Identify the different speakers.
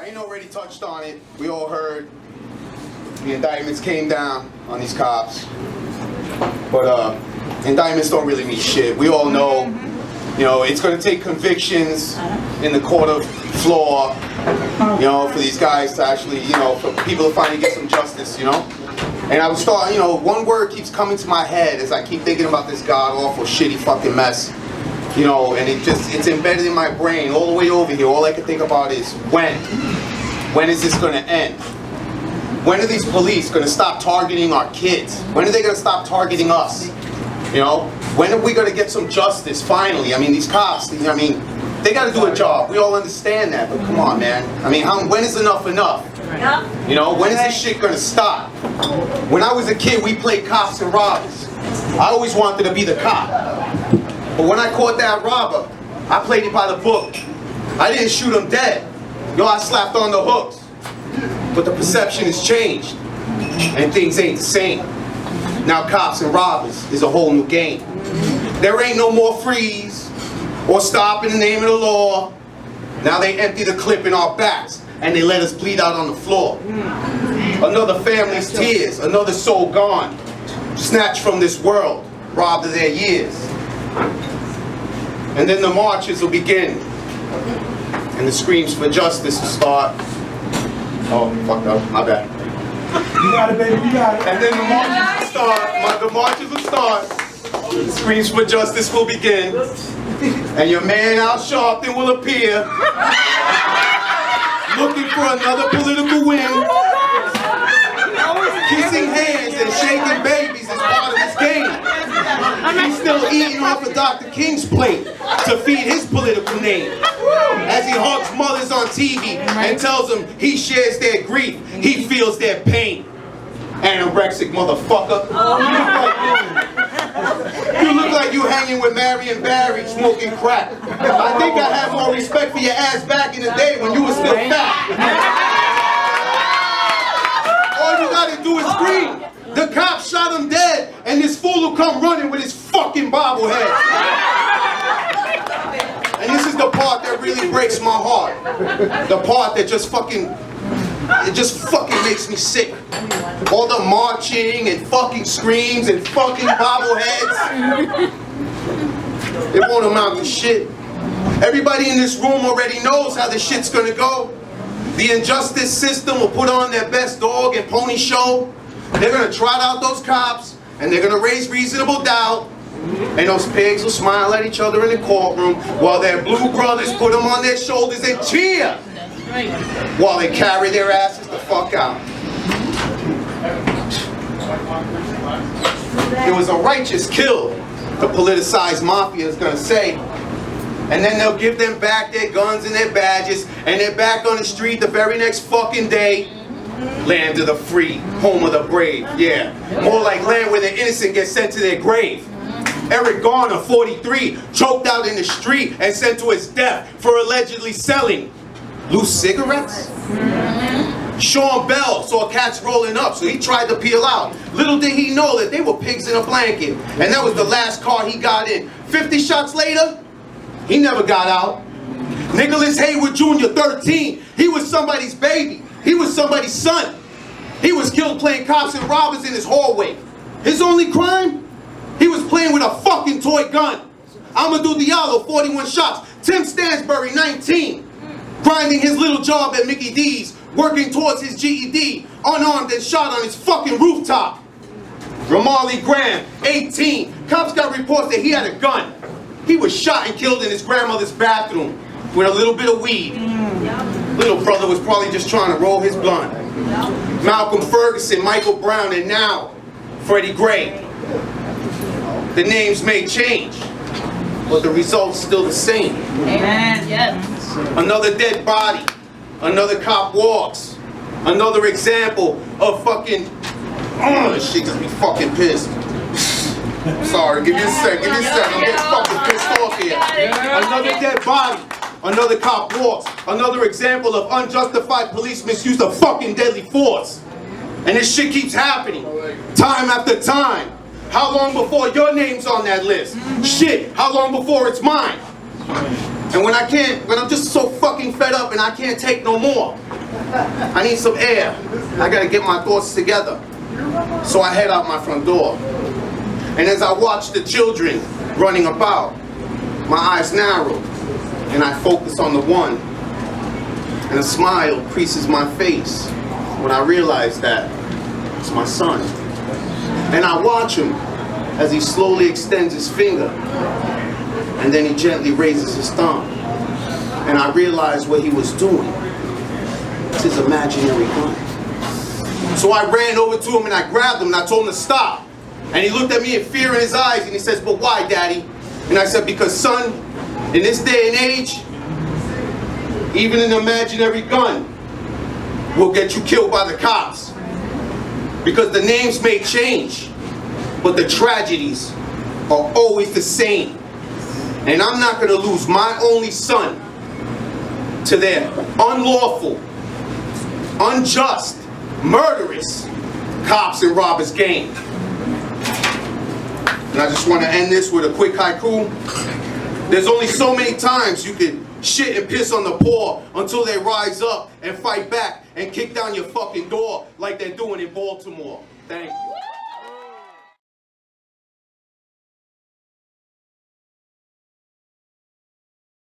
Speaker 1: I ain't already touched on it. We all heard the indictments came down on these cops. But indictments don't really mean shit. We all know, you know, it's going to take convictions in the court of law, you know, for these guys to actually, you know, for people to finally get some justice, you know. And I was starting, you know, one word keeps coming to my head as I keep thinking about this god-awful, shitty fucking mess. You know, and it's embedded in my brain all the way over here. All I can think about is when. When is this going to end? When are these police going to stop targeting our kids? When are they going to stop targeting us? You know, when are we going to get some justice finally? I mean, these cops, I mean, they got to do a job. We all understand that, but come on, man. I mean, when is enough enough? You know, when is this shit going to stop? When I was a kid, we played cops and robbers. I always wanted to be the cop. But when I caught that robber, I played it by the book. I didn't shoot him dead. Yo, I slapped on the hooks. But the perception has changed, and things ain't the same. Now cops and robbers is a whole new game. There ain't no more freeze or stop in the name of the law. Now they empty the clip in our backs, and they let us bleed out on the floor. Another family's tears, another soul gone, snatched from this world, robbed of their years. And then the marches will begin, and the screams for justice will start. Oh, fucked up, my bad.
Speaker 2: You got it, baby, you got it.
Speaker 1: And then the marches will start, the marches will start, the screams for justice will begin, and your man Al Sharpton will appear, looking for another political win. Kissing hands and shaking babies is part of his game. He's still eating off of Dr. King's plate to feed his political name. As he hugs mothers on TV and tells them he shares their grief, he feels their pain. Anorexic motherfucker. You look like you hanging with Marion Barry smoking crack. I think I had more respect for your ass back in the day when you were still fat. All you gotta do is scream. The cop shot him dead, and this fool will come running with his fucking bobblehead. And this is the part that really breaks my heart. The part that just fucking, it just fucking makes me sick. All the marching and fucking screams and fucking bobbleheads. It won't amount to shit. Everybody in this room already knows how this shit's gonna go. The injustice system will put on their best dog and pony show. They're gonna trot out those cops, and they're gonna raise reasonable doubt, and those pigs will smile at each other in the courtroom while their blue brothers put them on their shoulders and cheer while they carry their asses the fuck out. It was a righteous kill, the politicized mafia is gonna say. And then they'll give them back their guns and their badges, and they're back on the street the very next fucking day. Land of the free, home of the brave, yeah. More like land where the innocent get sent to their grave. Eric Garner, 43, choked out in the street and sent to his death for allegedly selling loose cigarettes. Sean Bell saw cats rolling up, so he tried to peel out. Little did he know that they were pigs in a blanket, and that was the last car he got in. 50 shots later, he never got out. Nicholas Haywood Jr., 13, he was somebody's baby. He was somebody's son. He was killed playing cops and robbers in his hallway. His only crime? He was playing with a fucking toy gun. Amadou Diallo, 41 shots. Tim Stansbury, 19. Grinding his little job at Mickey D's, working towards his GED, unarmed and shot on his fucking rooftop. Ramarley Graham, 18. Cops got reports that he had a gun. He was shot and killed in his grandmother's bathroom with a little bit of weed. Little brother was probably just trying to roll his blunt. Malcolm Ferguson, Michael Brown, and now Freddie Gray. The names may change, but the result's still the same.
Speaker 3: Amen. Yes.
Speaker 1: Another dead body. Another cop walks. Another example of fucking. Oh, this shit just be fucking pissed. Sorry, give me a sec. I'm getting fucking pissed off here. Another dead body. Another cop walks. Another example of unjustified police misuse of fucking deadly force. And this shit keeps happening. Time after time. How long before your name's on that list? Shit, how long before it's mine? And when I'm just so fucking fed up and I can't take no more, I need some air. I gotta get my thoughts together. So I head out my front door. And as I watch the children running about, my eyes narrow and I focus on the one. And a smile creases my face when I realize that it's my son. And I watch him as he slowly extends his finger and then he gently raises his thumb. And I realize what he was doing. It's his imaginary gun. So I ran over to him and I grabbed him and I told him to stop. And he looked at me in fear in his eyes and he says, "But why, Daddy?" And I said, "Because, son, in this day and age, even an imaginary gun will get you killed by the cops. Because the names may change, but the tragedies are always the same. And I'm not gonna lose my only son to their unlawful, unjust, murderous cops and robbers game." And I just want to end this with a quick haiku. There's only so many times you can shit and piss on the poor until they rise up and fight back and kick down your fucking door like they're doing in Baltimore. Thank you.